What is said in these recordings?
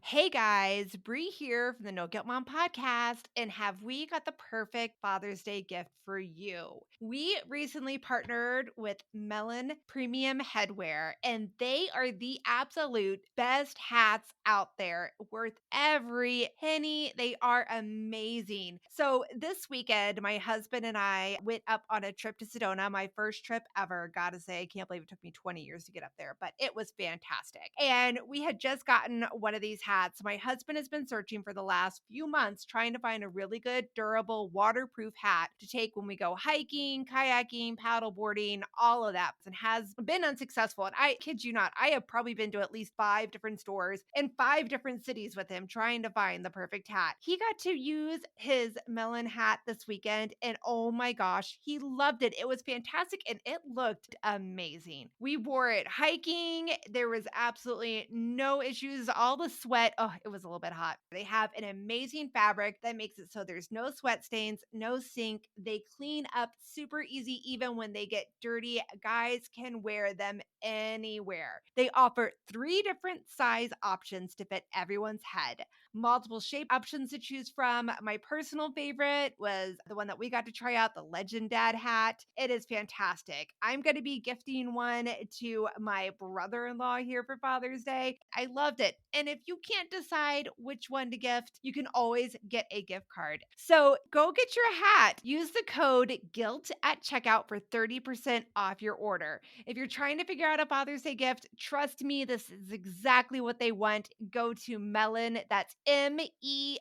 Hey guys, Bree here from the No Guilt Mom podcast. And have we got the perfect Father's Day gift for you? We recently partnered with Melon Premium Headwear, and they are the absolute best hats out there, worth every penny. They are amazing. So this weekend, my husband and I went up on a trip to Sedona, my first trip ever. Gotta say, I can't believe it took me 20 years to get up there, but it was fantastic. And we had just gotten one of these hats. My husband has been searching for the last few months trying to find a really good, durable, waterproof hat to take when we go hiking, kayaking, paddleboarding, all of that, and has been unsuccessful. And I kid you not, I have probably been to at least 5 different stores in 5 different cities with him trying to find the perfect hat. He got to use his melon hat this weekend, and oh my gosh, he loved it. It was fantastic and it looked amazing. We wore it hiking. There was absolutely no issues. All the sweat, oh, it was a little bit hot. They have an amazing fabric that makes it so there's no sweat stains, no sink. They clean up super easy even when they get dirty. Guys can wear them anywhere. They offer 3 different size options to fit everyone's head, multiple shape options to choose from. My personal favorite was the one that we got to try out, the Legend Dad hat. It is fantastic. I'm going to be gifting one to my brother-in-law here for Father's Day. I loved it. And if you can't decide which one to gift, you can always get a gift card. So go get your hat. Use the code GUILT at checkout for 30% off your order. If you're trying to figure out a Father's Day gift, trust me, this is exactly what they want. Go to Melon, that's MELIN.com,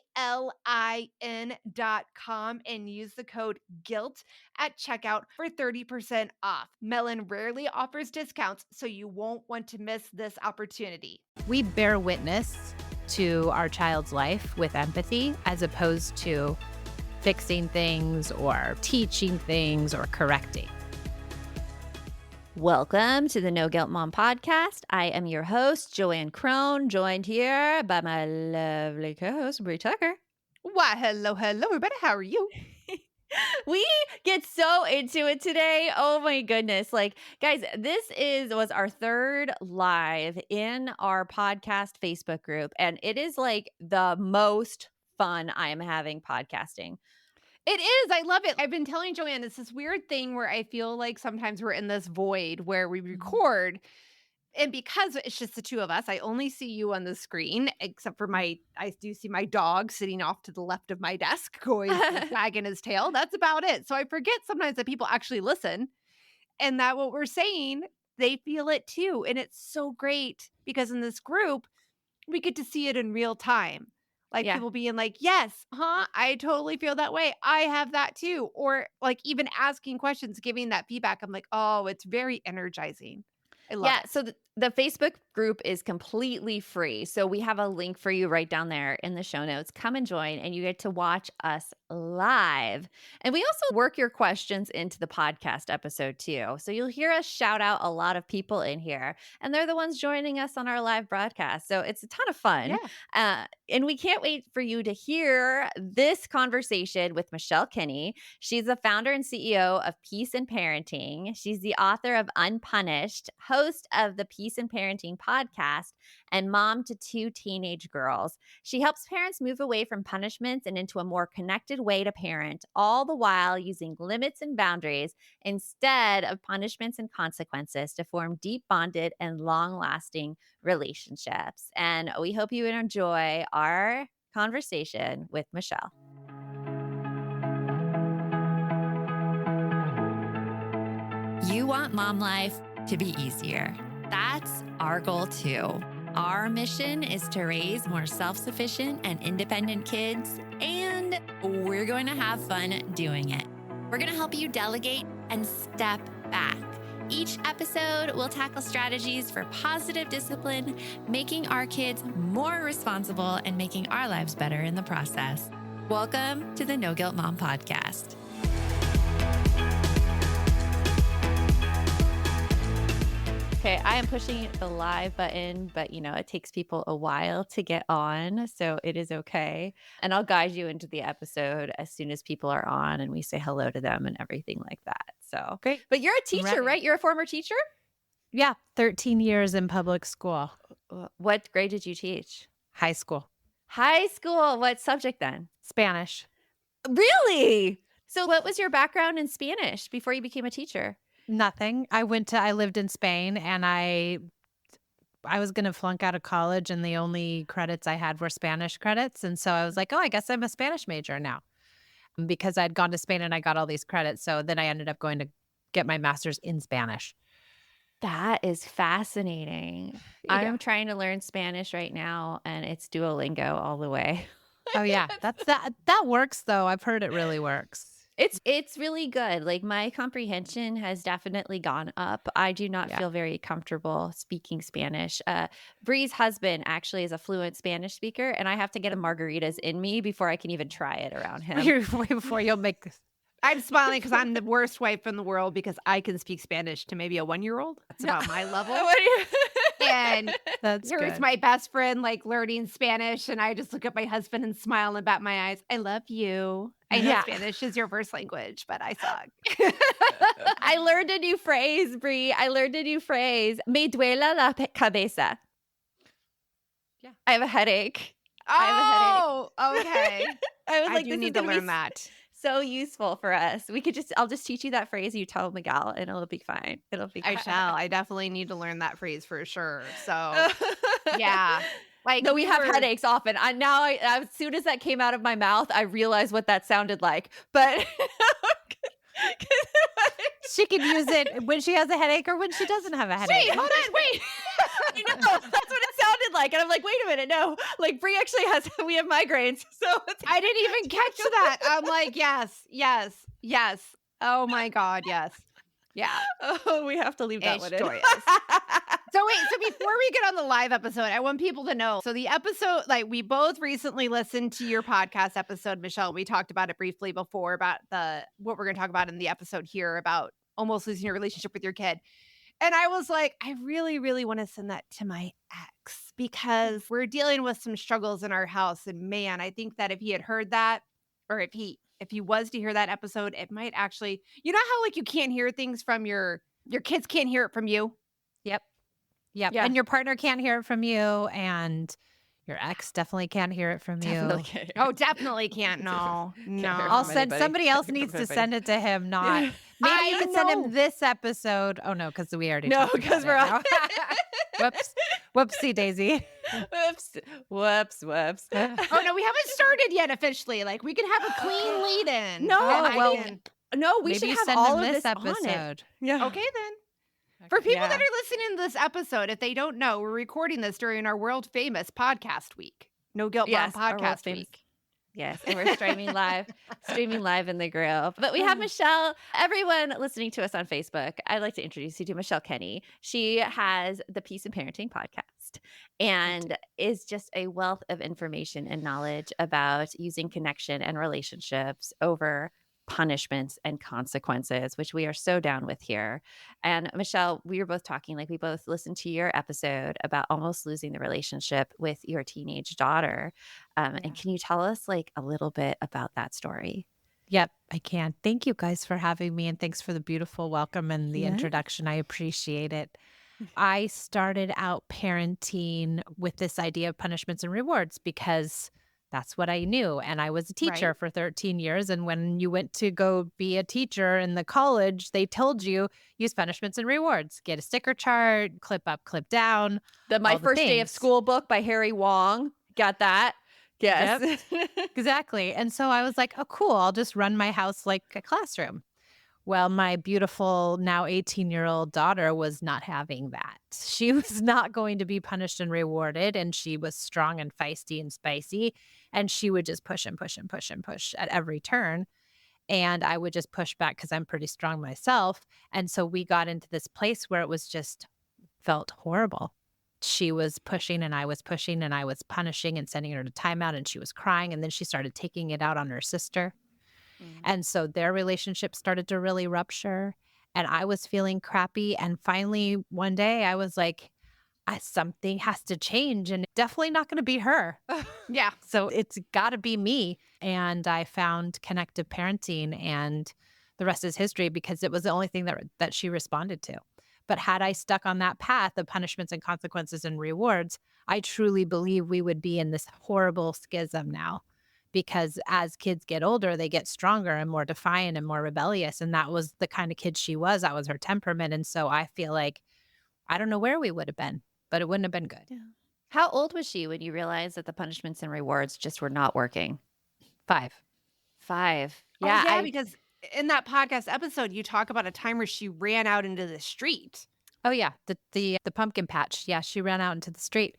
and use the code GUILT at checkout for 30% off. Melon rarely offers discounts, so you won't want to miss this opportunity. We bear witness to our child's life with empathy as opposed to fixing things or teaching things or correcting. Welcome to the No Guilt Mom podcast. I am your host, Joanne Crone, joined here by my lovely co-host, Brie Tucker. Why, hello, everybody. How are you? We get so into it today. Oh my goodness. Like, guys, this was our third live in our podcast Facebook group, and it is like the most fun I am having podcasting. It is. I love it. I've been telling Joanne, it's this weird thing where I feel like sometimes we're in this void where we record. And because it's just the two of us, I only see you on the screen, except for I do see my dog sitting off to the left of my desk going, wagging his tail. That's about it. So I forget sometimes that people actually listen and that what we're saying, they feel it too. And it's so great because in this group, we get to see it in real time. Like Yeah. people being like, yes, I totally feel that way. I have that too. Or like even asking questions, giving that feedback. I'm like, oh, it's very energizing. I love it. So the Facebook group is completely free. So we have a link for you right down there in the show notes. Come and join, and you get to watch us live. And we also work your questions into the podcast episode too. So you'll hear us shout out a lot of people in here, and they're the ones joining us on our live broadcast. So it's a ton of fun. Yeah. And we can't wait for you to hear this conversation with Michelle Kenney. She's the founder and CEO of Peace and Parenting. She's the author of Unpunished, host of the Peace and Parenting podcast, and mom to 2 teenage girls. She helps parents move away from punishments and into a more connected way to parent, all the while using limits and boundaries instead of punishments and consequences to form deep bonded and long-lasting relationships. And we hope you enjoy our conversation with Michelle. You want mom life to be easier. That's our goal too. Our mission is to raise more self-sufficient and independent kids, and we're going to have fun doing it. We're going to help you delegate and step back. Each episode will tackle strategies for positive discipline, making our kids more responsible and making our lives better in the process. Welcome to the No Guilt Mom podcast. Okay, I am pushing the live button, but it takes people a while to get on, so it is okay. And I'll guide you into the episode as soon as people are on and we say hello to them and everything like that. So Great. But you're a teacher, right? You're a former teacher? Yeah, 13 years in public school. What grade did you teach? High school. High school. What subject then? Spanish. Really? So what was your background in Spanish before you became a teacher? Nothing. I lived in Spain, and I was going to flunk out of college, and the only credits I had were Spanish credits. And so I was like, oh, I guess I'm a Spanish major now because I'd gone to Spain and I got all these credits. So then I ended up going to get my master's in Spanish. That is fascinating. Yeah. I'm trying to learn Spanish right now, and it's Duolingo all the way. Oh, yeah. That works, though. I've heard it really works. It's really good. Like, my comprehension has definitely gone up. I do not Yeah. feel very comfortable speaking Spanish. Bree's husband actually is a fluent Spanish speaker, and I have to get a margaritas in me before I can even try it around him. Before you'll make this. I'm smiling because I'm the worst wife in the world because I can speak Spanish to maybe a 1-year-old. That's about my level. And That's here's good. my best friend like learning Spanish, and I just look at my husband and smile and bat my eyes. I love you. I know Yeah. Spanish is your first language, but I suck. I learned a new phrase, Bree. I learned a new phrase. Me duela la cabeza. Yeah. I have a headache. Oh, okay. I was I like, do this is need to gonna be learn that. so useful for us. I'll just teach you that phrase. You tell Miguel, and it'll be fine. It'll be I fine. shall. I definitely need to learn that phrase for sure. So, yeah. Like No, we have were- headaches often. As soon as that came out of my mouth, I realized what that sounded like. But She can use it when she has a headache or when she doesn't have a headache. Wait, hold on. Wait. I know that's what it sounded like, and I'm like, wait a minute, no. Like Bree actually we have migraines, so I didn't even catch that. I'm like, yes. Oh my God, yes. Yeah. oh, we have to leave that It's one in. joyous. So wait, so before we get on the live episode, I want people to know. So the episode, like we both recently listened to your podcast episode, Michelle. We talked about it briefly before about what we're going to talk about in the episode here about almost losing your relationship with your kid. And I was like, I really, really want to send that to my ex because we're dealing with some struggles in our house. And man, I think that if he had heard that, or if he was to hear that episode, it might actually, you know how like you can't hear things from your kids can't hear it from you. Yep. Yeah. And your partner can't hear it from you, and your ex definitely can't hear it from Definitely you. can't. Oh, definitely can't. No. hear I'll from send anybody. somebody else Can't hear needs from to anybody. send it to him, not maybe I you could send know. him this episode. Oh no, because we already No, talked because about we're it. Whoops. Whoopsie daisy. whoops. Oh no, we haven't started yet officially. Like we can have a clean lead in. No, No, we Maybe should you have send all him of this this on it. episode. Yeah. Okay then. For people Yeah. that are listening to this episode, if they don't know, we're recording this during our world famous podcast week. No Guilt Mom Yes, our world podcast famous- week. Yes, and we're streaming live in the grill. But we have Michelle. Everyone listening to us on Facebook, I'd like to introduce you to Michelle Kenney. She has the Peace and Parenting podcast and is just a wealth of information and knowledge about using connection and relationships over punishments and consequences, which we are so down with here. And Michelle, we were both talking, like we both listened to your episode about almost losing the relationship with your teenage daughter. And can you tell us like a little bit about that story? Yep, I can. Thank you guys for having me, and thanks for the beautiful welcome and the Yeah. introduction. I appreciate it. I started out parenting with this idea of punishments and rewards because that's what I knew. And I was a teacher Right. for 13 years. And when you went to go be a teacher in the college, they told you use punishments and rewards. Get a sticker chart, clip up, clip down. My all the First Day of things. School book by Harry Wong. Got that? Yes. Exactly. And so I was like, oh, cool. I'll just run my house like a classroom. Well, my beautiful now 18-year-old daughter was not having that. She was not going to be punished and rewarded. And she was strong and feisty and spicy. And she would just push and push and push and push at every turn. And I would just push back because I'm pretty strong myself. And so we got into this place where it was just felt horrible. She was pushing and I was pushing and I was punishing and sending her to timeout, and she was crying. And then she started taking it out on her sister. And so their relationship started to really rupture, and I was feeling crappy. And finally, one day I was like, something has to change, and definitely not going to be her. Yeah. So it's got to be me. And I found connective parenting, and the rest is history because it was the only thing that she responded to. But had I stuck on that path of punishments and consequences and rewards, I truly believe we would be in this horrible schism now. Because as kids get older, they get stronger and more defiant and more rebellious. And that was the kind of kid she was. That was her temperament. And so I feel like I don't know where we would have been, but it wouldn't have been good. Yeah. How old was she when you realized that the punishments and rewards just were not working? 5. 5. Oh, Yeah. yeah, because in that podcast episode, you talk about a time where she ran out into the street. Oh yeah, the pumpkin patch. Yeah, she ran out into the street.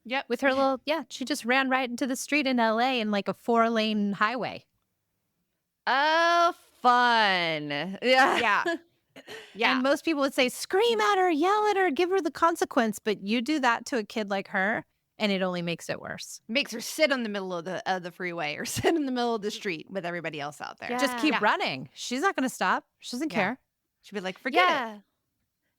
Yep. With her little, she just ran right into the street in LA in like a 4-lane highway. Oh, fun. Yeah. Yeah. Yeah. And most people would say, scream at her, yell at her, give her the consequence. But you do that to a kid like her, and it only makes it worse. Makes her sit in the middle of the freeway or sit in the middle of the street with everybody else out there. Yeah. Just keep running. She's not going to stop. She doesn't care. She'd be like, forget it. Yeah.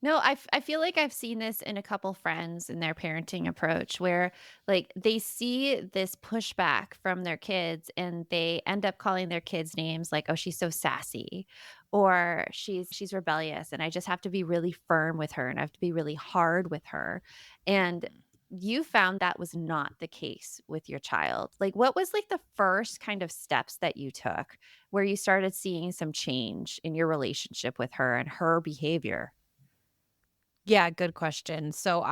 No, I feel like I've seen this in a couple friends in their parenting approach where like they see this pushback from their kids and they end up calling their kids names like, oh, she's so sassy or she's rebellious and I just have to be really firm with her and I have to be really hard with her. And you found that was not the case with your child. Like what was like the first kind of steps that you took where you started seeing some change in your relationship with her and her behavior? Yeah, good question. So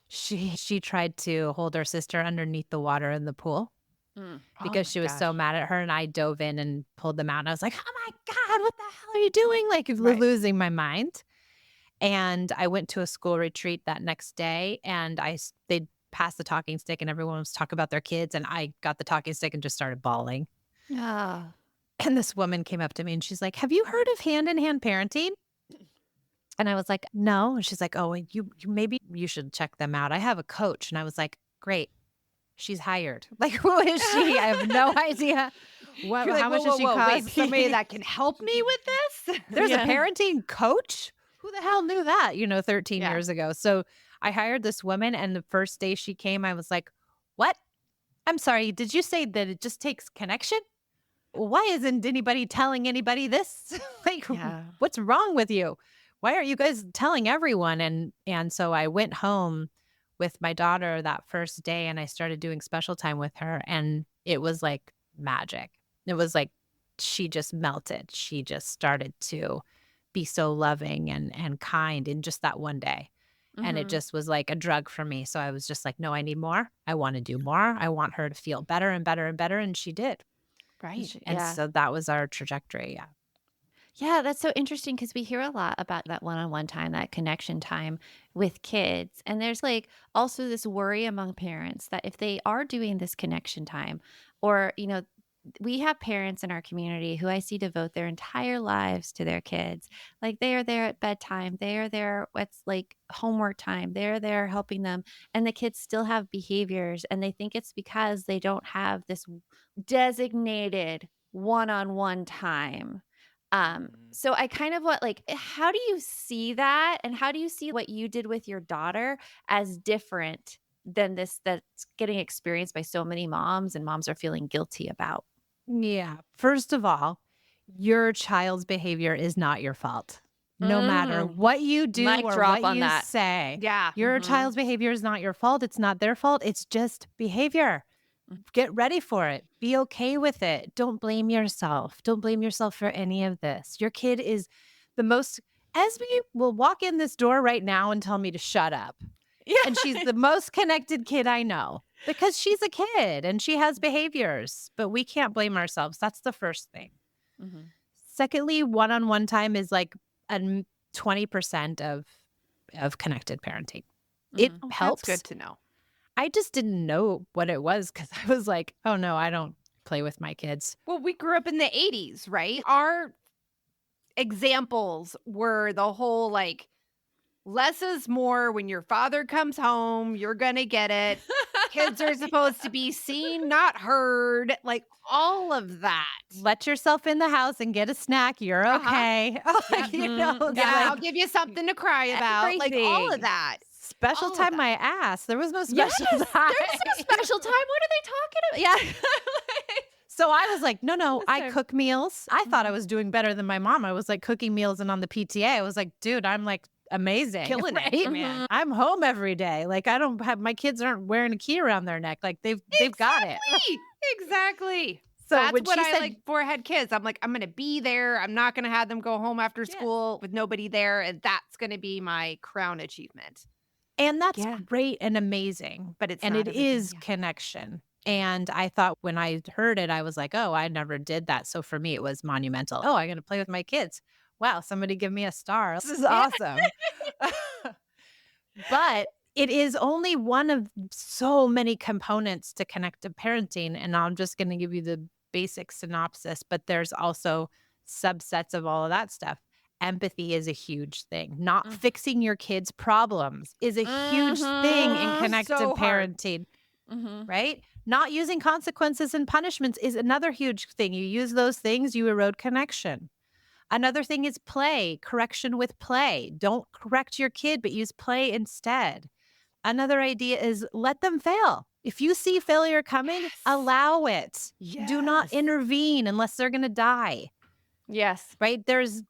she tried to hold her sister underneath the water in the pool because she was so mad at her, and I dove in and pulled them out. And I was like, "Oh my God, what the hell are you doing?" Like losing my mind. And I went to a school retreat that next day, and they passed the talking stick, and everyone was talking about their kids, and I got the talking stick and just started bawling. Oh. And this woman came up to me, and she's like, "Have you heard of hand-in-hand parenting?" And I was like, no. And she's like, oh, maybe you should check them out. I have a coach. And I was like, great. She's hired. Like, who is she? I have no idea. How much does she cost? Wait, somebody that can help me with this? There's a parenting coach? Who the hell knew that, 13 years ago? So I hired this woman. And the first day she came, I was like, what? I'm sorry. Did you say that it just takes connection? Why isn't anybody telling anybody this? Like, what's wrong with you? Why aren't you guys telling everyone? And so I went home with my daughter that first day and I started doing special time with her. And it was like magic. It was like she just melted. She just started to be so loving and kind in just that one day. And it just was like a drug for me. So I was just like, no, I need more. I want to do more. I want her to feel better and better and better. And she did. Right. And so that was our trajectory. Yeah. Yeah, that's so interesting because we hear a lot about that one-on-one time, that connection time with kids. And there's like also this worry among parents that if they are doing this connection time or, we have parents in our community who I see devote their entire lives to their kids. Like they are there at bedtime. They are there what's like homework time. They're there helping them. And the kids still have behaviors and they think it's because they don't have this designated one-on-one time. So I kind of want like, how do you see that? And how do you see what you did with your daughter as different than this that's getting experienced by so many moms and moms are feeling guilty about? Yeah. First of all, your child's behavior is not your fault. No matter what you do Mic or drop what on you that. say. Yeah. Your child's behavior is not your fault. It's not their fault. It's just behavior. Get ready for it. Be okay with it. Don't blame yourself. Don't blame yourself for any of this. Your kid is the most, Esme will walk in this door right now and tell me to shut up. Yeah. And she's the most connected kid I know because she's a kid and she has behaviors, but we can't blame ourselves. That's the first thing. Secondly, one-on-one time is like 20% of connected parenting. It helps. That's good to know. I just didn't know what it was because I was like, oh no, I don't play with my kids. Well, we grew up in the 80s, right? Our examples were the whole like, less is more. When your father comes home, you're going to get it. Kids are supposed to be seen, not heard. Like all of that. Let yourself in the house and get a snack. You're okay. I'll give you something to cry about. Like all of that. Special All of time that. my ass. There was no special time. There was no special time. What are they talking about? Yeah. So I was like, no, This I time. cook meals. I thought I Mhm. was doing better than my mom. I was like cooking meals and on the PTA. I was like, dude, I'm like amazing, Killing it, right? man. Mhm. I'm home every day. Like I don't have my kids aren't wearing a key around their neck. Like they've got it. Exactly. So That's when what she I said, like before I had kids. I'm like, I'm going to be there. I'm not going to have them go home after yes. school with nobody there. And that's going to be my crown achievement. And that's Yeah. great and amazing. But it's And not it everything. is Yeah. connection. And I thought when I heard it, I was like, oh, I never did that. So for me, it was monumental. Oh, I'm going to play with my kids. Wow, somebody give me a star. This is Yeah. awesome. But it is only one of so many components to connected parenting. And I'm just going to give you the basic synopsis, but there's also subsets of all of that stuff. Empathy is a huge thing. Not Mm. fixing your kids' problems is a huge thing in Mhm. connected So hard. parenting, Mhm. right? Not using consequences and punishments is another huge thing. You use those things, you erode connection. Another thing is play, correction with play. Don't correct your kid, but use play instead. Another idea is let them fail. If you see failure coming, Yes. allow it. Do not Yes. intervene unless they're going to die, Yes. right? There's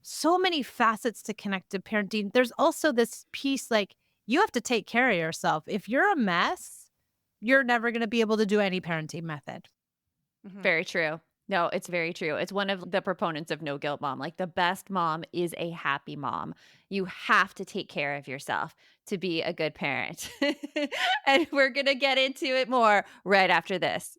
so many facets to connected parenting. There's also this piece like you have to take care of yourself. If you're a mess, you're never going to be able to do any parenting method. Mhm. Very true. No, it's very true. It's one of the proponents of no guilt mom. Like the best mom is a happy mom. You have to take care of yourself to be a good parent. And we're going to get into it more right after this.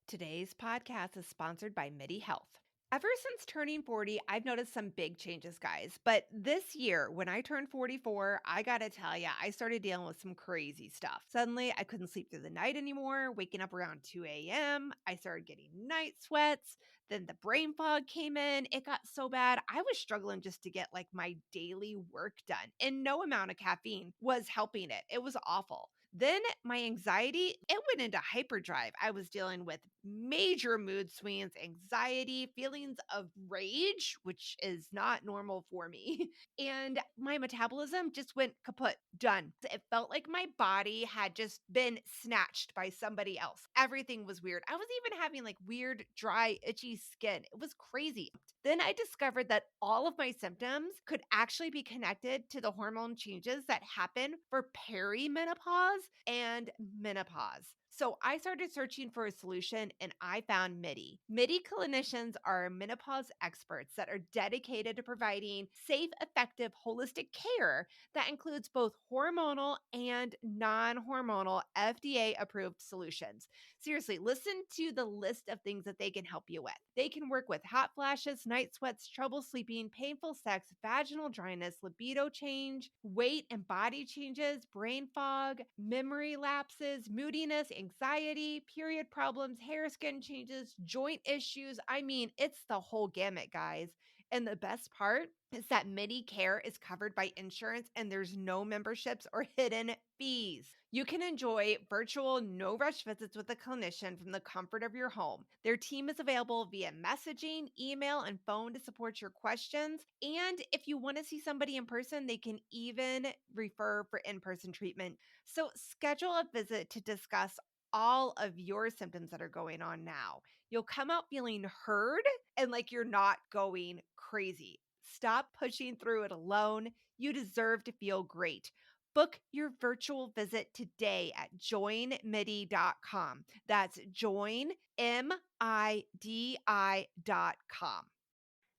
Today's podcast is sponsored by MIDI Health. Ever since turning 40, I've noticed some big changes, guys. But this year, when I turned 44, I gotta tell you, I started dealing with some crazy stuff. Suddenly, I couldn't sleep through the night anymore, waking up around 2 a.m. I started getting night sweats. Then the brain fog came in. It got so bad, I was struggling just to get like my daily work done. And no amount of caffeine was helping it. It was awful. Then my anxiety, it went into hyperdrive. I was dealing with major mood swings, anxiety, feelings of rage, which is not normal for me. And my metabolism just went kaput, done. It felt like my body had just been snatched by somebody else. Everything was weird. I was even having like weird, dry, itchy skin. It was crazy. Then I discovered that all of my symptoms could actually be connected to the hormone changes that happen for perimenopause and menopause. So I started searching for a solution and I found MIDI. MIDI clinicians are menopause experts that are dedicated to providing safe, effective, holistic care that includes both hormonal and non hormonal FDA approved solutions. Seriously, listen to the list of things that they can help you with. They can work with hot flashes, night sweats, trouble sleeping, painful sex, vaginal dryness, libido change, weight and body changes, brain fog, memory lapses, moodiness, anxiety, period problems, hair, skin changes, joint issues. I mean, it's the whole gamut, guys. And the best part is that MIDI care is covered by insurance and there's no memberships or hidden fees. You can enjoy virtual, no rush visits with a clinician from the comfort of your home. Their team is available via messaging, email, and phone to support your questions. And if you want to see somebody in person, they can even refer for in person treatment. So schedule a visit to discuss all of your symptoms that are going on now. You'll come out feeling heard and like you're not going crazy. Stop pushing through it alone. You deserve to feel great. Book your virtual visit today at joinmidi.com. That's joinmidi.com.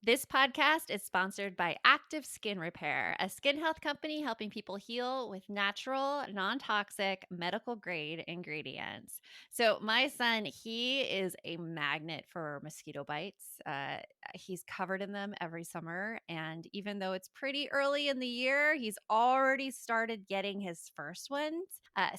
This podcast is sponsored by Active Skin Repair, a skin health company helping people heal with natural, non toxic, medical grade ingredients. So, my son, he is a magnet for mosquito bites. He's covered in them every summer. And even though it's pretty early in the year, he's already started getting his first ones.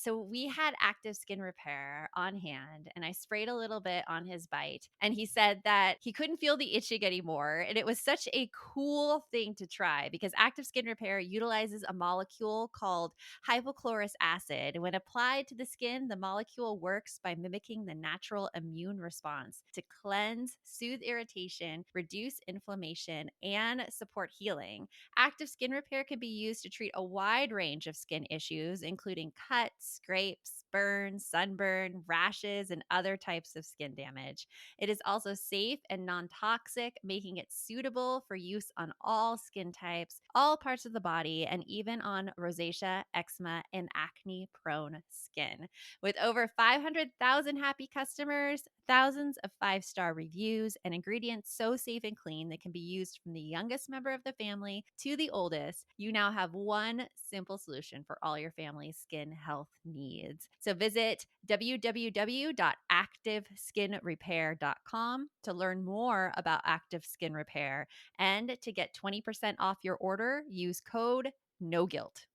So, we had Active Skin Repair on hand, and I sprayed a little bit on his bite. And he said that he couldn't feel the itching anymore. And it was such a cool thing to try because Active Skin Repair utilizes a molecule called hypochlorous acid. When applied to the skin, the molecule works by mimicking the natural immune response to cleanse, soothe irritation, reduce inflammation, and support healing. Active Skin Repair can be used to treat a wide range of skin issues, including cuts, scrapes, burns, sunburn, rashes, and other types of skin damage. It is also safe and non toxic, making it suitable for use on all skin types, all parts of the body, and even on rosacea, eczema, and acne prone skin. With over 500,000 happy customers, thousands of 5-star reviews, and ingredients so safe and clean that can be used from the youngest member of the family to the oldest, you now have one simple solution for all your family's skin health needs. So visit www.activeskinrepair.com to learn more about Active Skin Repair, and to get 20% off your order, use code NOGUILT.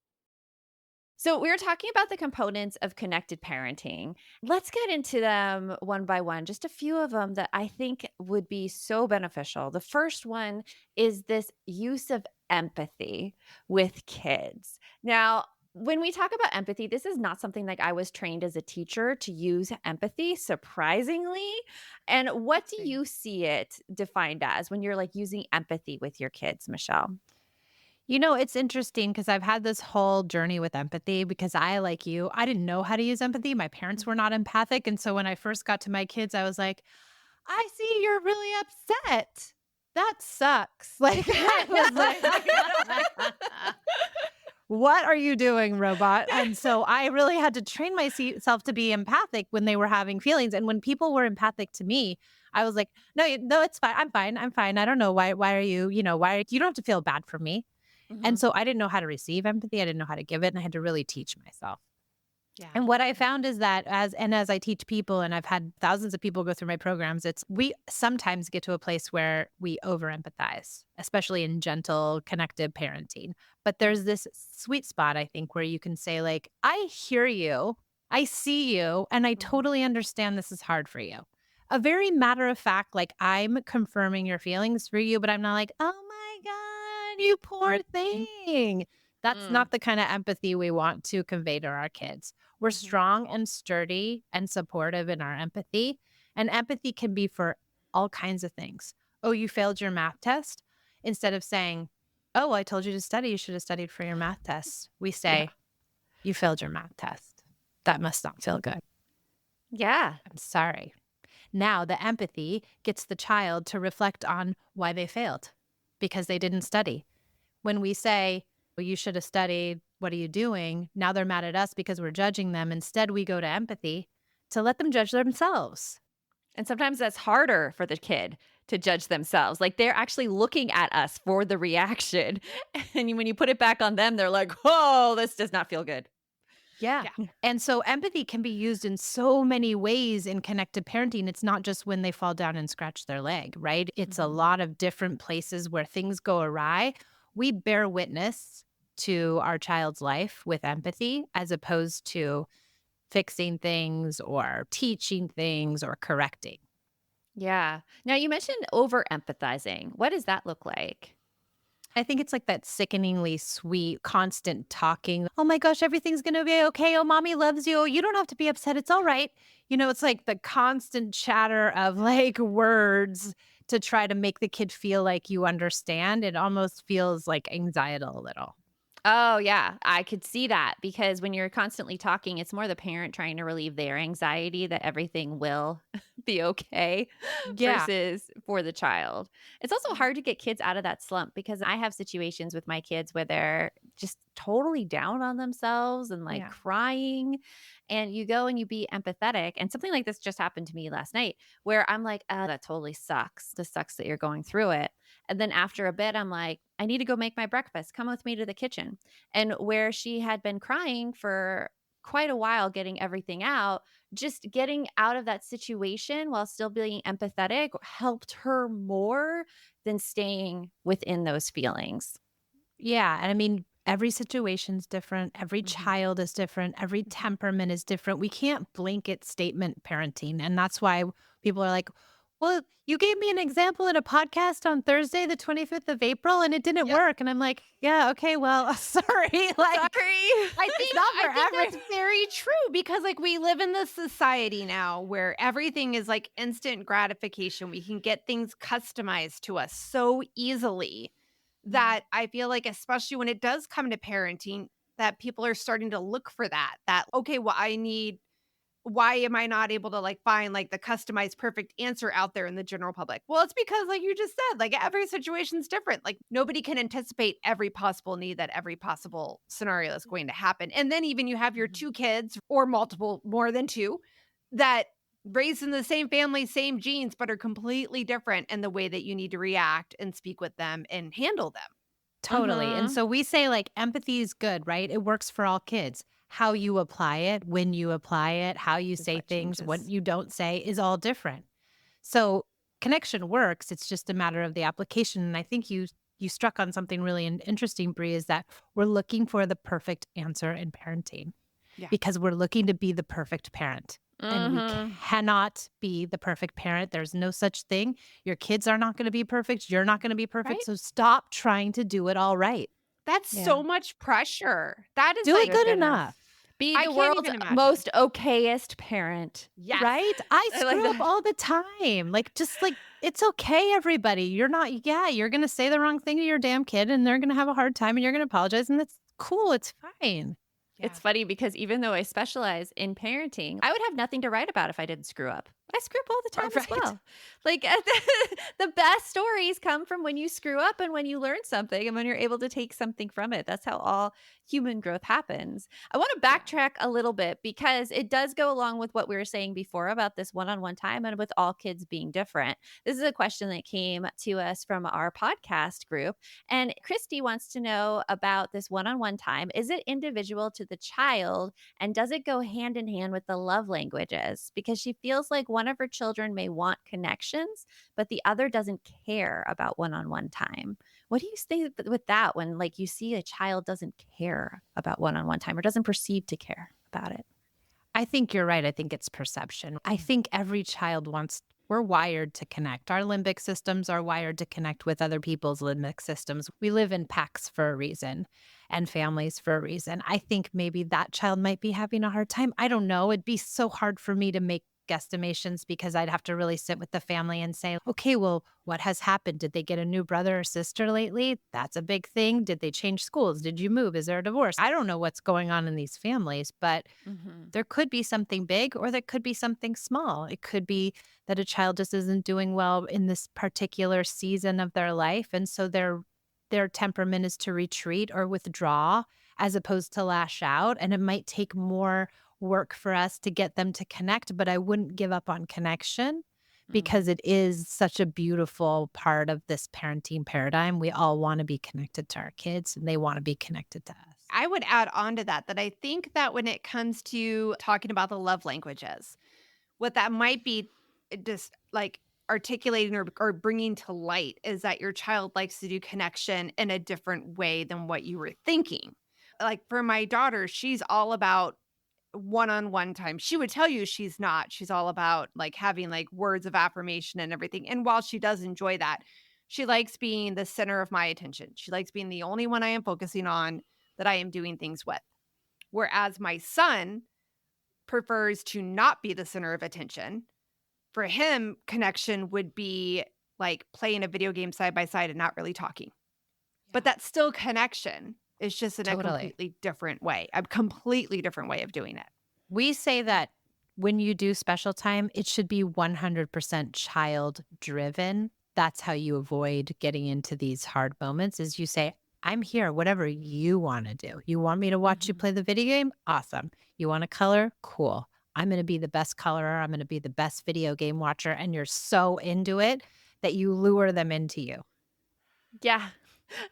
So, we were talking about the components of connected parenting. Let's get into them one by one, just a few of them that I think would be so beneficial. The first one is this use of empathy with kids. Now, when we talk about empathy, this is not something like I was trained as a teacher to use empathy, surprisingly. And what do Interesting. you see it defined as when you're like using empathy with your kids, Michelle? You know, it's interesting because I've had this whole journey with empathy because I, like you, I didn't know how to use empathy. My parents were not empathic. And so when I first got to my kids, I was like, I see you're really upset. That sucks. Like, I was like, what are you doing, robot? And so I really had to train myself to be empathic when they were having feelings. And when people were empathic to me, I was like, no, no, it's fine. I'm fine. I'm fine. I don't know why are you, you don't have to feel bad for me. And Mhm. so I didn't know how to receive empathy. I didn't know how to give it. And I had to really teach myself. Yeah. And what I found is that as I teach people, and I've had thousands of people go through my programs, we sometimes get to a place where we over empathize, especially in gentle, connected parenting. But there's this sweet spot, I think, where you can say, like, I hear you, I see you, and I totally understand this is hard for you. A very matter of fact, like, I'm confirming your feelings for you, but I'm not like, oh my God, you poor thing. That's Mm. not the kind of empathy we want to convey to our kids. We're Mhm. strong and sturdy and supportive in our empathy. And empathy can be for all kinds of things. Oh, you failed your math test? Instead of saying, oh, I told you to study, you should have studied for your math test. We Yeah. say, you failed your math test. That must not feel good. Yeah. I'm sorry. Now, the empathy gets the child to reflect on why they failed because they didn't study. When we say, well, you should have studied, what are you doing? Now they're mad at us because we're judging them. Instead, we go to empathy to let them judge themselves. And sometimes that's harder for the kid to judge themselves. Like they're actually looking at us for the reaction. And when you put it back on them, they're like, oh, this does not feel good. Yeah. Yeah. And so empathy can be used in so many ways in connected parenting. It's not just when they fall down and scratch their leg, right? It's a Mhm. lot of different places where things go awry. We bear witness to our child's life with empathy as opposed to fixing things or teaching things or correcting. Yeah. Now you mentioned over empathizing. What does that look like? I think it's like that sickeningly sweet, constant talking. Oh my gosh, everything's going to be okay. Oh, mommy loves you. You don't have to be upset. It's all right. It's like the constant chatter of like words to try to make the kid feel like you understand. It almost feels like anxiety a little. Oh, yeah. I could see that because when you're constantly talking, it's more the parent trying to relieve their anxiety that everything will be okay Yeah. versus for the child. It's also hard to get kids out of that slump because I have situations with my kids where they're just totally down on themselves and like Yeah. crying. And you go and you be empathetic. And something like this just happened to me last night where I'm like, oh, that totally sucks. This sucks that you're going through it. And then after a bit, I'm like, I need to go make my breakfast. Come with me to the kitchen. And where she had been crying for quite a while, getting everything out, just getting out of that situation while still being empathetic helped her more than staying within those feelings. Yeah. And I mean, every situation's different. Every Mhm. child is different. Every temperament is different. We can't blanket statement parenting. And that's why people are like, well, you gave me an example in a podcast on Thursday, the 25th of April, and it didn't Yep. work. And I'm like, yeah, okay, well, sorry. Like, Sorry. I it's think not I for think every. that's very true because like we live in this society now where everything is like instant gratification. We can get things customized to us so easily that I feel like especially when it does come to parenting that people are starting to look for that okay, well I need why am I not able to like find like the customized perfect answer out there in the general public? Well, it's because like you just said, like every situation's different. Like nobody can anticipate every possible need that every possible scenario is going to happen. And then even you have your 2 kids or multiple, more than 2, that raised in the same family, same genes, but are completely different in the way that you need to react and speak with them and handle them. Totally. And Mhm. so we say like empathy is good, right? It works for all kids. How you apply it, when you apply it, how you Is say what things, what changes. you don't say is all different. So connection works. It's just a matter of the application. And I think you struck on something really interesting, Bree, is that we're looking for the perfect answer in parenting Yeah. because we're looking to be the perfect parent. And we Mhm. cannot be the perfect parent. There's no such thing. Your kids are not going to be perfect. You're not going to be perfect. Right? So stop trying to do it all right. That's Yeah. so much pressure. That is Do it like, Oh good goodness. enough. Be I the can't world's even imagine. most okayest parent. Yes. Right? I I like screw up that. all the time. Like, just like, it's okay, everybody. You're not, yeah, you're going to say the wrong thing to your damn kid and they're going to have a hard time and you're going to apologize. And that's cool. It's fine. Yeah. It's funny because even though I specialize in parenting, I would have nothing to write about if I didn't screw up. I screw up all the time as Right. well. Like the best stories come from when you screw up and when you learn something and when you're able to take something from it. That's how all human growth happens. I want to Yeah. backtrack a little bit because it does go along with what we were saying before about this one-on-one time and with all kids being different. This is a question that came to us from our podcast group. And Christy wants to know about this one-on-one time. Is it individual to the child? And does it go hand in hand with the love languages? Because she feels like one of her children may want connections, but the other doesn't care about one-on-one time. What do you say with that when like you see a child doesn't care about one-on-one time or doesn't perceive to care about it? I think you're right. I think it's perception. I think every child wants, we're wired to connect. Our limbic systems are wired to connect with other people's limbic systems. We live in packs for a reason and families for a reason. I think maybe that child might be having a hard time. I don't know. It'd be so hard for me to make guesstimations because I'd have to really sit with the family and say, okay, well, what has happened? Did they get a new brother or sister lately? That's a big thing. Did they change schools? Did you move? Is there a divorce? I don't know what's going on in these families, but Mm-hmm. there could be something big or there could be something small. It could be that a child just isn't doing well in this particular season of their life. And so their temperament is to retreat or withdraw as opposed to lash out. And it might take more work for us to get them to connect, but I wouldn't give up on connection because it is such a beautiful part of this parenting paradigm. We all want to be connected to our kids and they want to be connected to us. I would add on to that I think that when it comes to talking about the love languages, what that might be just like articulating or bringing to light is that your child likes to do connection in a different way than what you were thinking. Like for my daughter, she's all about one-on-one time. She would tell you she's not. She's all about like having like words of affirmation and everything. And while she does enjoy that, she likes being the center of my attention. She likes being the only one I am focusing on, that I am doing things with. Whereas my son prefers to not be the center of attention. For him, connection would be like playing a video game side by side and not really talking. But that's still connection. It's just in a Totally. completely different way, a completely different way of doing it. We say that when you do special time, it should be 100% child driven. That's how you avoid getting into these hard moments is you say, I'm here, whatever you want to do. You want me to watch you play the video game? Awesome. You want to color? Cool. I'm going to be the best colorer. I'm going to be the best video game watcher. And you're so into it that you lure them into you. Yeah.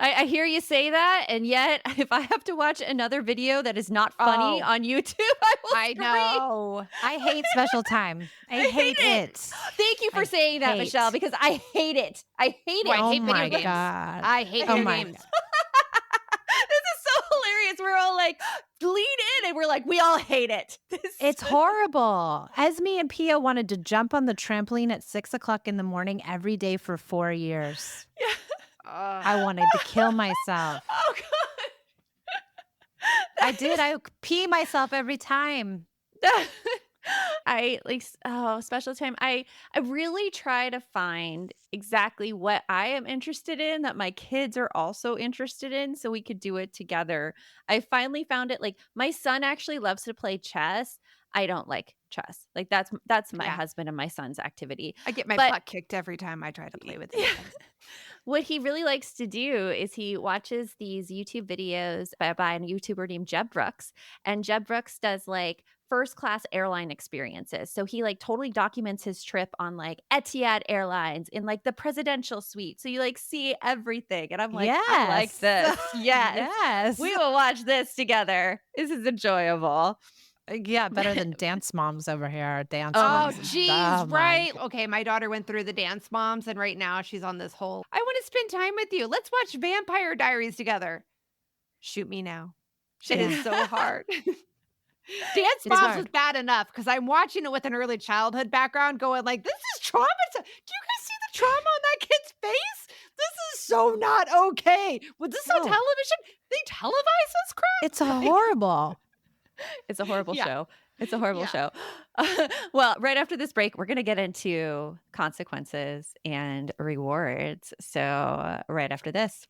I hear you say that, and yet if I have to watch another video that is not funny Oh, on YouTube, I will I scream. know. I hate special time. I hate it. Thank you for I saying that, hate. Michelle, because I hate it. I hate Oh, I it. Oh hate video my games. God. I hate Oh video my games. This is so hilarious. We're all like, lean in, and we're like, we all hate it. It's horrible. Esme and Pia wanted to jump on the trampoline at 6:00 in the morning every day for 4 years. Yeah. I wanted to kill myself. Oh, God. I did. I pee myself every time. I like special time. I really try to find exactly what I am interested in that my kids are also interested in so we could do it together. I finally found it. Like my son actually loves to play chess. I don't like chess. Like that's my Yeah. husband and my son's activity. I get my But butt kicked every time I try to play with yeah. anything. What he really likes to do is he watches these YouTube videos by a YouTuber named Jeb Brooks, and Jeb Brooks does like first class airline experiences. So he like totally documents his trip on like Etihad Airlines in like the presidential suite. So you like see everything. And I'm like, I like Yes. this. Yes. Yes. We will watch this together. This is enjoyable. Yeah, better than Dance Moms over here. Dance Oh my Oh, Moms. God. geez, Oh my right. Okay, my daughter went through the Dance Moms, and right now she's on this whole, I want to spend time with you. Let's watch Vampire Diaries together. Shoot me now. It is Yeah. so hard. Dance It's Moms was hard. bad enough because I'm watching it with an early childhood background going like, this is trauma. Do you guys see the trauma on that kid's face? This is so not okay. Was this on No. television? They televise this crap? It's a Like, horrible. It's a horrible Yeah. show. It's a horrible Yeah. show. Well, right after this break, we're going to get into consequences and rewards. So, right after this.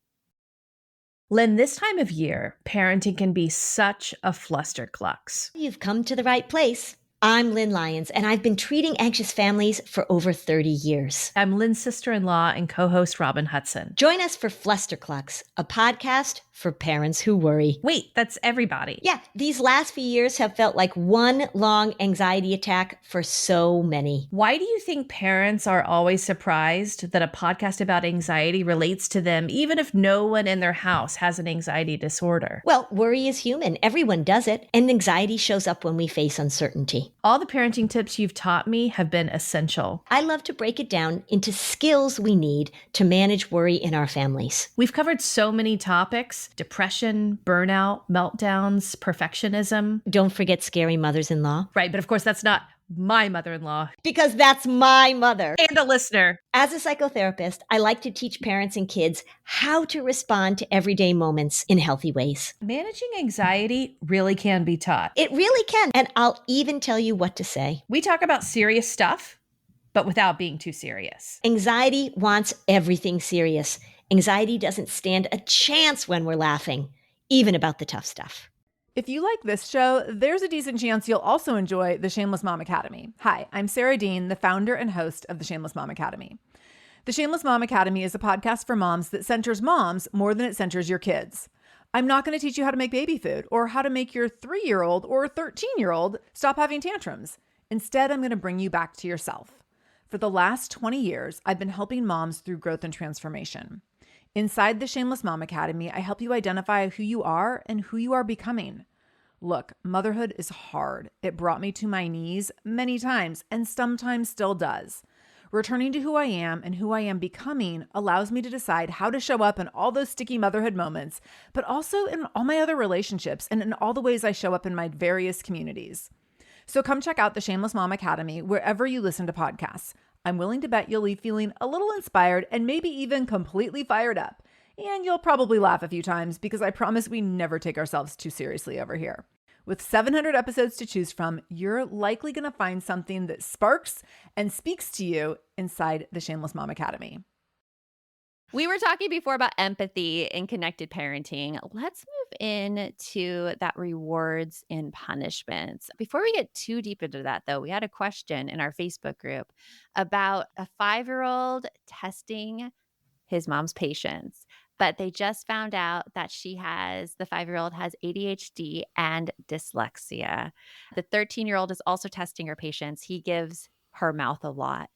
Lynn, this time of year, parenting can be such a flusterclux. You've come to the right place. I'm Lynn Lyons, and I've been treating anxious families for over 30 years. I'm Lynn's sister-in-law and co-host Robin Hudson. Join us for Flusterclux, a podcast for parents who worry. Wait, that's everybody. Yeah, these last few years have felt like one long anxiety attack for so many. Why do you think parents are always surprised that a podcast about anxiety relates to them, even if no one in their house has an anxiety disorder? Well, worry is human. Everyone does it, and anxiety shows up when we face uncertainty. All the parenting tips you've taught me have been essential. I love to break it down into skills we need to manage worry in our families. We've covered so many topics: depression, burnout, meltdowns, perfectionism. Don't forget scary mothers-in-law. Right, but of course that's not my mother-in-law. Because that's my mother. And a listener. As a psychotherapist, I like to teach parents and kids how to respond to everyday moments in healthy ways. Managing anxiety really can be taught. It really can, and I'll even tell you what to say. We talk about serious stuff, but without being too serious. Anxiety wants everything serious. Anxiety doesn't stand a chance when we're laughing, even about the tough stuff. If you like this show, there's a decent chance you'll also enjoy the Shameless Mom Academy. Hi, I'm Sarah Dean, the founder and host of the Shameless Mom Academy. The Shameless Mom Academy is a podcast for moms that centers moms more than it centers your kids. I'm not going to teach you how to make baby food or how to make your 3-year-old or 13-year-old stop having tantrums. Instead, I'm going to bring you back to yourself. For the last 20 years, I've been helping moms through growth and transformation. Inside the Shameless Mom Academy, I help you identify who you are and who you are becoming. Look, motherhood is hard. It brought me to my knees many times and sometimes still does. Returning to who I am and who I am becoming allows me to decide how to show up in all those sticky motherhood moments, but also in all my other relationships and in all the ways I show up in my various communities. So come check out the Shameless Mom Academy wherever you listen to podcasts. I'm willing to bet you'll leave feeling a little inspired and maybe even completely fired up. And you'll probably laugh a few times because I promise we never take ourselves too seriously over here. With 700 episodes to choose from, you're likely going to find something that sparks and speaks to you inside the Shameless Mom Academy. We were talking before about empathy and connected parenting. Let's move into that rewards and punishments. Before we get too deep into that, though, we had a question in our Facebook group about a 5-year-old testing his mom's patience, but they just found out that the 5-year-old has ADHD and dyslexia. The 13-year-old is also testing her patience. He gives her mouth a lot.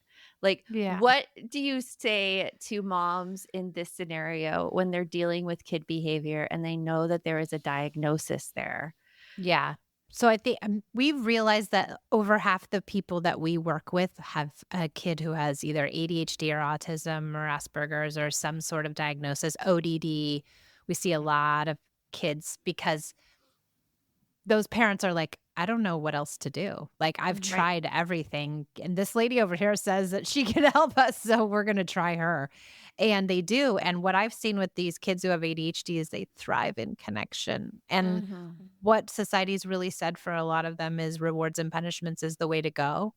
Like, Yeah. what do you say to moms in this scenario when they're dealing with kid behavior and they know that there is a diagnosis there? Yeah. So I think we've realized that over half the people that we work with have a kid who has either ADHD or autism or Asperger's or some sort of diagnosis, ODD. We see a lot of kids because those parents are like, I don't know what else to do. Like, I've Right. tried everything. And this lady over here says that she can help us. So we're going to try her. And they do. And what I've seen with these kids who have ADHD is they thrive in connection. And what society's really said for a lot of them is rewards and punishments is the way to go.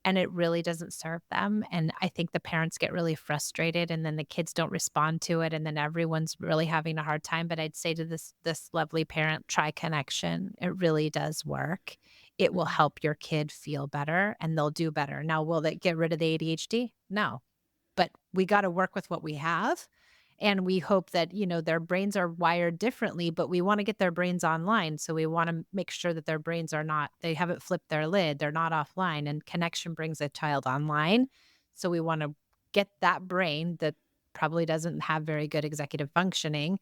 And it really doesn't serve them. And I think the parents get really frustrated and then the kids don't respond to it. And then everyone's really having a hard time. But I'd say to this lovely parent, try connection. It really does work. it will help your kid feel better and they'll do better. Now, will they get rid of the ADHD? No. But we got to work with what we have. And we hope that, their brains are wired differently, but we want to get their brains online. So we want to make sure that their brains they haven't flipped their lid, they're not offline. And connection brings a child online. So we want to get that brain that probably doesn't have very good executive functioning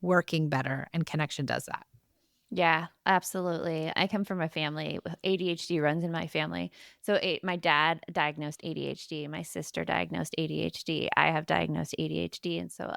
working better. And connection does that. Yeah, absolutely. I come from a family with ADHD runs in my family. So my dad diagnosed ADHD, my sister diagnosed ADHD, I have diagnosed ADHD. And so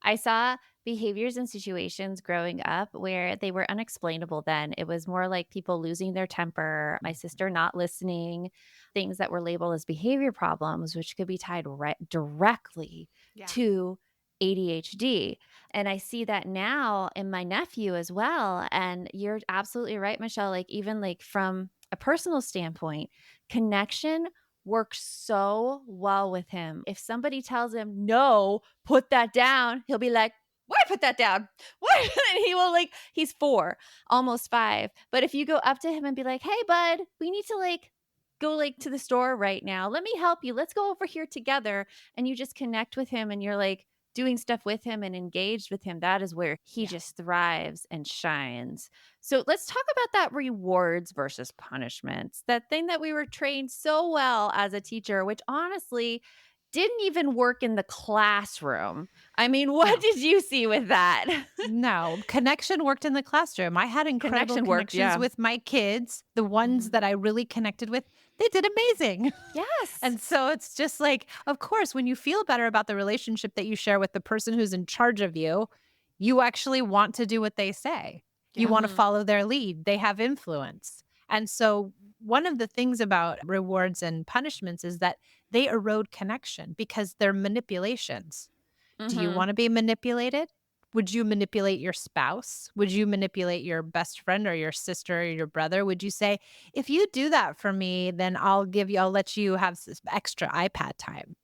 I saw behaviors and situations growing up where they were unexplainable then. It was more like people losing their temper, my sister not listening, things that were labeled as behavior problems, which could be tied directly Yeah. to ADHD. And I see that now in my nephew as well. And you're absolutely right, Michelle. Even from a personal standpoint, connection works so well with him. If somebody tells him, no, put that down, he'll be like, why put that down? What? And he will he's 4, almost 5. But if you go up to him and be like, hey, bud, we need to go to the store right now. Let me help you. Let's go over here together. And you just connect with him and you're doing stuff with him and engaged with him, that is where he just thrives and shines. So let's talk about that rewards versus punishments, that thing that we were trained so well as a teacher, which honestly didn't even work in the classroom. I mean, what did you see with that? No, connection worked in the classroom. I had incredible connections with my kids. The ones that I really connected with, they did amazing. Yes. And so it's just of course, when you feel better about the relationship that you share with the person who's in charge of you, you actually want to do what they say. You want to follow their lead. They have influence. And so one of the things about rewards and punishments is that they erode connection because they're manipulations. Do you want to be manipulated? Would you manipulate your spouse? Would you manipulate your best friend or your sister or your brother? Would you say, if you do that for me, then I'll let you have this extra iPad time?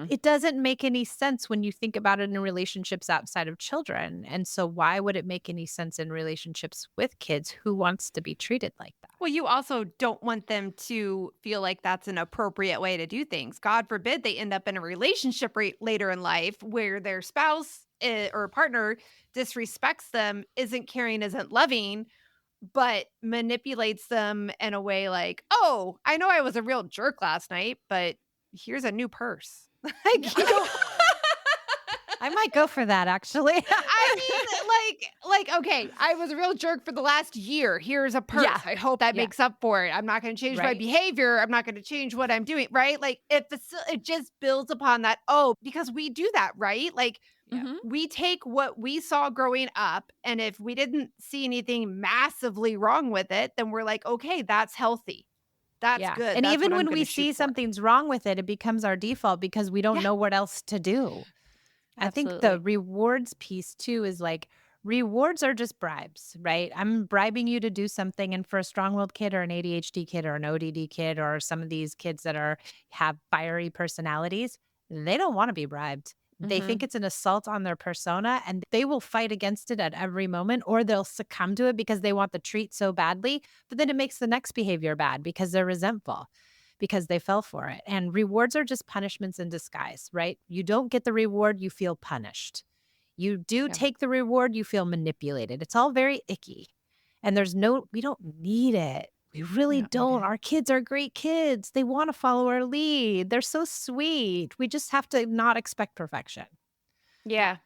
It doesn't make any sense when you think about it in relationships outside of children. And so why would it make any sense in relationships with kids? Who wants to be treated like that? Well, you also don't want them to feel like that's an appropriate way to do things. God forbid they end up in a relationship later in life where their spouse or partner disrespects them, isn't caring, isn't loving, but manipulates them in a way like, oh, I know I was a real jerk last night, but here's a new purse. I might go for that, actually. I mean, okay, I was a real jerk for the last year. Here's a purse. Yeah. I hope that makes up for it. I'm not going to change my behavior. I'm not going to change what I'm doing, right? It just builds upon that. Oh, because we do that, right? We take what we saw growing up, and if we didn't see anything massively wrong with it, then we're like, okay, that's healthy. That's good. And That's even what I'm when we gonna shoot see for. something's wrong with it, it becomes our default because we don't know what else to do. I think the Absolutely. rewards piece too is rewards are just bribes, right? I'm bribing you to do something. And for a strong-willed kid or an ADHD kid or an ODD kid or some of these kids that have fiery personalities, they don't want to be bribed. They think it's an assault on their persona and they will fight against it at every moment, or they'll succumb to it because they want the treat so badly. But then it makes the next behavior bad because they're resentful, because they fell for it. And rewards are just punishments in disguise, right? You don't get the reward, you feel punished. You do take the reward, you feel manipulated. It's all very icky. And we don't need it. We really don't. Our kids are great kids. They want to follow our lead. They're so sweet. We just have to not expect perfection. Yeah.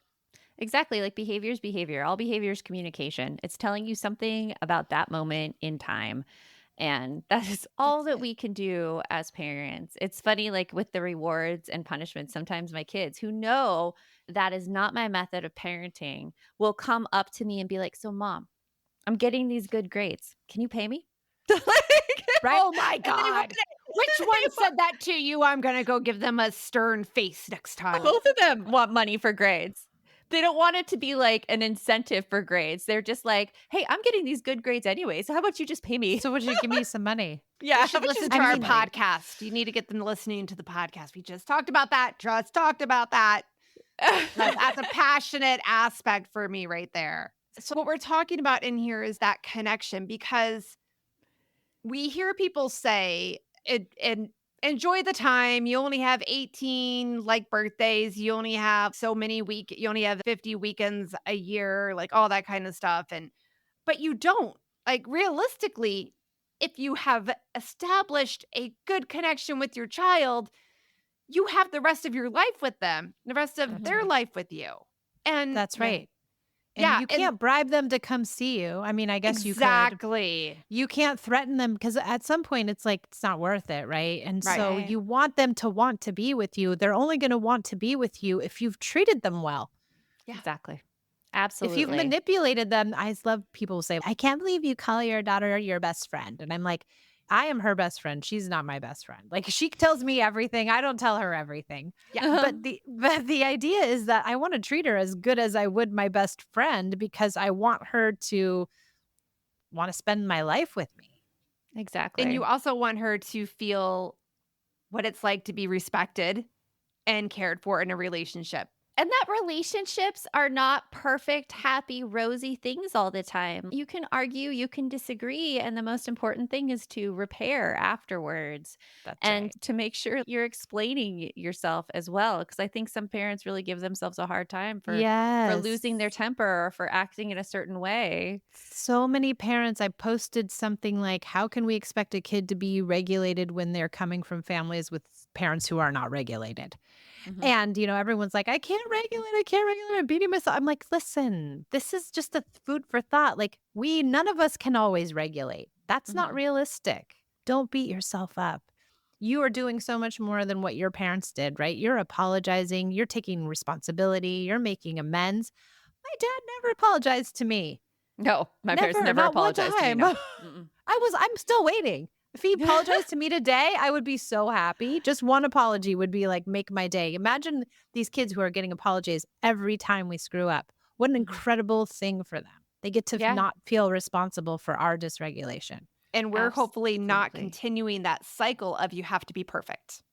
Exactly. Behavior is behavior. All behavior is communication. It's telling you something about that moment in time. And that is all that we can do as parents. It's funny, with the rewards and punishments, sometimes my kids who know that is not my method of parenting will come up to me and be like, so mom, I'm getting these good grades. Can you pay me? Right? Oh my God. Which one said that to you? I'm going to go give them a stern face next time. Both of them want money for grades. They don't want it to be an incentive for grades. They're just like, hey, I'm getting these good grades anyway. So how about you just pay me? So would you give me some money? Yeah. You should listen to our podcast. You need to get them listening to the podcast. We just talked about that. That's a passionate aspect for me right there. So what we're talking about in here is that connection, because we hear people say it and enjoy the time. You only have 18 like birthdays. You only have you only have 50 weekends a year, like all that kind of stuff. But you don't. Like realistically, if you have established a good connection with your child, you have the rest of your life with them, the rest of That's their right. life with you. And That's right. And yeah, you and can't bribe them to come see you. I mean, I guess you could. exactly. You can't threaten them because at some point it's like, it's not worth it, right? And Right. so you want them to want to be with you. They're only going to want to be with you if you've treated them well. Yeah. Exactly. If you've Absolutely. manipulated them, I love people who say, I can't believe you call your daughter your best friend. And I'm like, I am her best friend. She's not my best friend. Like she tells me everything. I don't tell her everything. Yeah. But the idea is that I want to treat her as good as I would my best friend because I want her to want to spend my life with me. Exactly. And you also want her to feel what it's like to be respected and cared for in a relationship. And that relationships are not perfect, happy, rosy things all the time. You can argue, you can disagree, and the most important thing is to repair afterwards That's and right. to make sure you're explaining yourself as well. Because I think some parents really give themselves a hard time for losing their temper or for acting in a certain way. So many parents, I posted something like, how can we expect a kid to be regulated when they're coming from families with parents who are not regulated? Mhm. And, everyone's like, I can't regulate. I'm beating myself. I'm like, listen, this is just a food for thought. Like none of us can always regulate. That's not Mhm. realistic. Don't beat yourself up. You are doing so much more than what your parents did, right? You're apologizing. You're taking responsibility. You're making amends. My dad never apologized to me. No, my parents never not one apologized to me. time. No. Mm-mm. I'm still waiting. If he apologized to me today, I would be so happy. Just one apology would be like, make my day. Imagine these kids who are getting apologies every time we screw up. What an Mhm. incredible thing for them. They get to Yeah. not feel responsible for our dysregulation. And we're hopefully not Absolutely. continuing that cycle of you have to be perfect.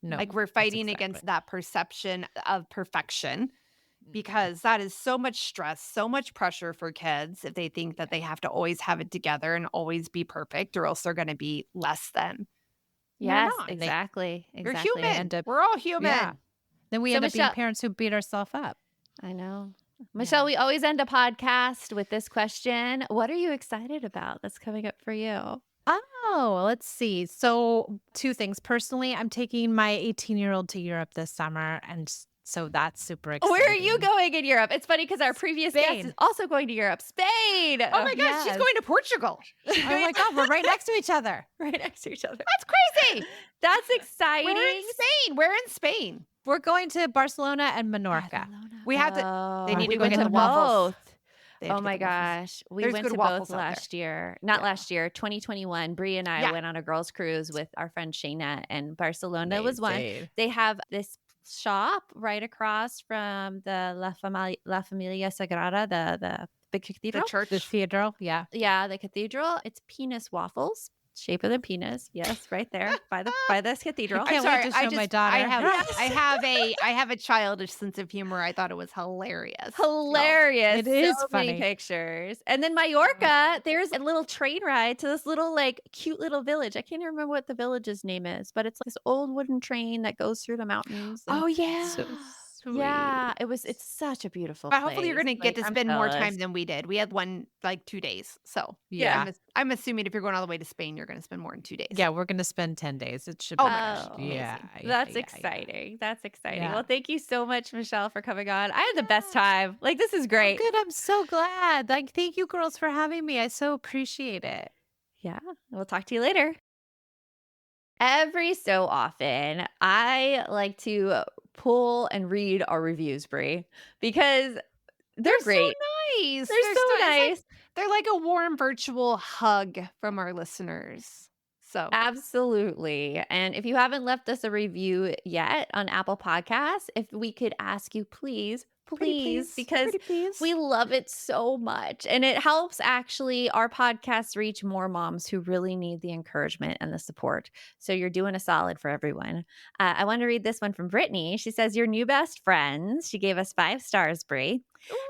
No, Like we're that's fighting exactly. against that perception of perfection because that is so much stress, so much pressure for kids if they think that they have to always have it together and always be perfect or else they're going to be less than. And they're Yes, not. exactly. You're Exactly. human. end up- We're all human. Yeah. Then we So end up being Michelle- parents who beat ourselves up. I know. Michelle, we always end a podcast with this question. What are you excited about that's coming up for you? Oh, let's see. So, two things. Personally, I'm taking my 18-year-old to Europe this summer. And so that's super exciting. Where are you going in Europe? It's funny because our previous guest Spain. is also going to Europe. Spain. Oh my gosh, she's yes. going to Portugal. Oh my God, we're right next to each other. Right next to each other. That's crazy. That's exciting. We're in Spain. We're in Spain. We're going to Barcelona and Menorca. We have to- they need we to go went get to the waffles. both. They have Oh to my get the waffles. gosh. We There's went good to waffles both out there. last year. Not Yeah. last year, 2021. Brie and I Yeah. went on a girls' cruise with our friend Shayna, and Barcelona was one. They have this shop right across from the La Familia Sagrada, the big The cathedral. church. The theater, yeah. Yeah, the cathedral. It's penis waffles, shape of the penis. Yes, right there by this cathedral. can't wait to show my daughter. I have a childish sense of humor. I thought it was hilarious. Hilarious. It is so many funny. pictures. And then Mallorca, there's a little train ride to this little like cute little village. I can't even remember what the village's name is, but it's like this old wooden train that goes through the mountains. and- Oh yeah. So sweet. yeah. It's such a beautiful But hopefully you're place. going to get Like, to I'm spend more jealous. time than we did. We had 2 days. So Yeah. I'm assuming if you're going all the way to Spain, you're going to spend more than 2 days. Yeah, we're going to spend 10 days. It should Oh be my gosh, good. amazing. Yeah. That's yeah. exciting. That's exciting. Yeah. Well, thank you so much, Michelle, for coming on. I had the best time. Like, this is great. Good. I'm so glad. Like, thank you girls for having me. I so appreciate it. Yeah. We'll talk to you later. Every so often, I like to pull and read our reviews, Brie, because they're great. So nice. They're so it's like- nice. they're like a warm virtual hug from our listeners. So Absolutely. And if you haven't left us a review yet on Apple Podcasts, if we could ask you, please please, because Pretty please. we love it so much. And it helps actually our podcast reach more moms who really need the encouragement and the support. So you're doing a solid for everyone. I want to read this one from Brittany. She says, "Your new best friends." She gave us 5 stars, Brie.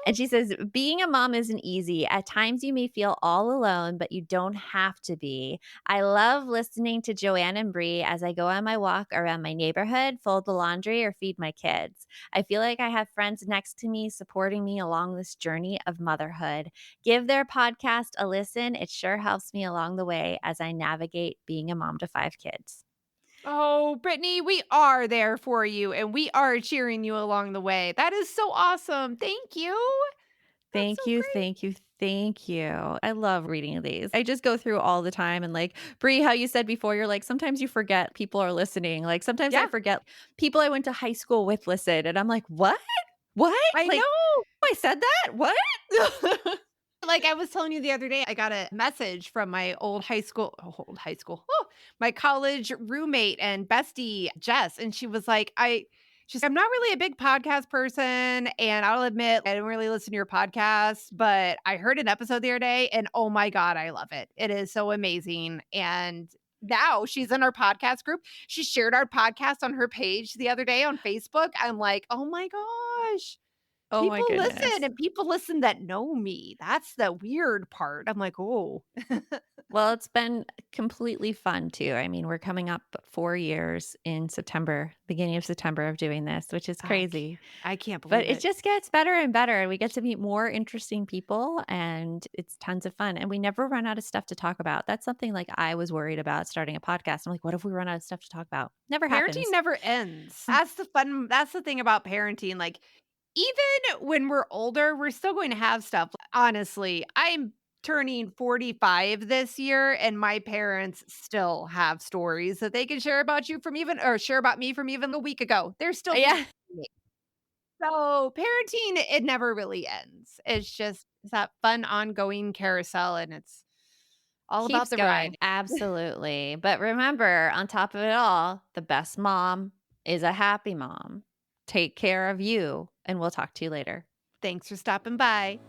And she says, "Being a mom isn't easy. At times you may feel all alone, but you don't have to be. I love listening to Joanne and Brie as I go on my walk around my neighborhood, fold the laundry, or feed my kids. I feel like I have friends next to me supporting me along this journey of motherhood. Give their podcast a listen. It sure helps me along the way as I navigate being a mom to 5 kids." Oh, Brittany, we are there for you and we are cheering you along the way. That is so awesome. Thank you. That's so Thank you, great. thank you, thank you. I love reading these. I just go through all the time and like, Brie, how you said before, you're like, sometimes you forget people are listening. Like sometimes I Yeah, forget people I went to high school with listen. And I'm like, what? What? I Like, know. I said that? What? Like I was telling you the other day, I got a message from my my college roommate and bestie, Jess. And she was like, she's, "I'm not really a big podcast person. And I'll admit, I didn't really listen to your podcast, but I heard an episode the other day and oh my God, I love it. It is so amazing." And now she's in our podcast group. She shared our podcast on her page the other day on Facebook. I'm like, oh my gosh. Oh my People goodness. listen and people listen that know me. That's the weird part. I'm like, "Oh." Well, it's been completely fun too. I mean, we're coming up 4 years in September, beginning of September of doing this, which is crazy. I can't But believe it it. just gets better and better. We get to meet more interesting people and it's tons of fun. And we never run out of stuff to talk about. That's something like I was worried about starting a podcast. I'm like, what if we run out of stuff to talk about? Never Parenting happens. never ends. That's the thing about parenting. Like, even when we're older, we're still going to have stuff. Honestly, I'm turning 45 this year, and my parents still have stories that they can share about you from even or share about me from even a week ago. They're still Yeah. me. So parenting, it never really ends. It's that fun ongoing carousel, and it's all about Keeps the going. ride. Absolutely. But remember, on top of it all, the best mom is a happy mom. Take care of you, and we'll talk to you later. Thanks for stopping by.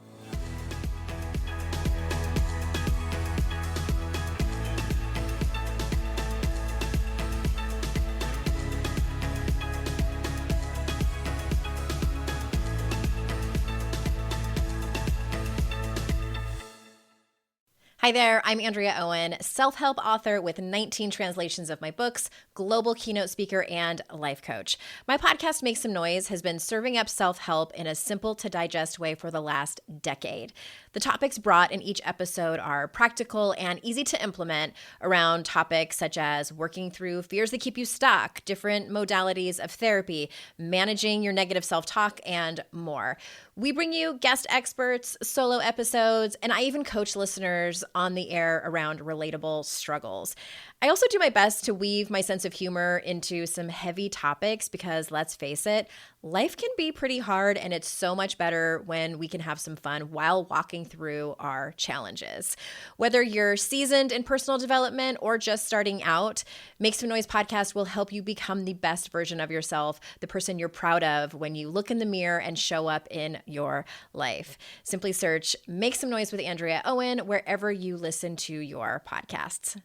Hi there, I'm Andrea Owen, self-help author with 19 translations of my books, global keynote speaker, and life coach. My podcast, Make Some Noise, has been serving up self-help in a simple to digest way for the last decade. The topics brought in each episode are practical and easy to implement around topics such as working through fears that keep you stuck, different modalities of therapy, managing your negative self-talk, and more. We bring you guest experts, solo episodes, and I even coach listeners on the air around relatable struggles. I also do my best to weave my sense of humor into some heavy topics because, let's face it, life can be pretty hard and it's so much better when we can have some fun while walking through our challenges. Whether you're seasoned in personal development or just starting out, Make Some Noise podcast will help you become the best version of yourself, the person you're proud of when you look in the mirror and show up in your life. Simply search Make Some Noise with Andrea Owen wherever you listen to your podcasts.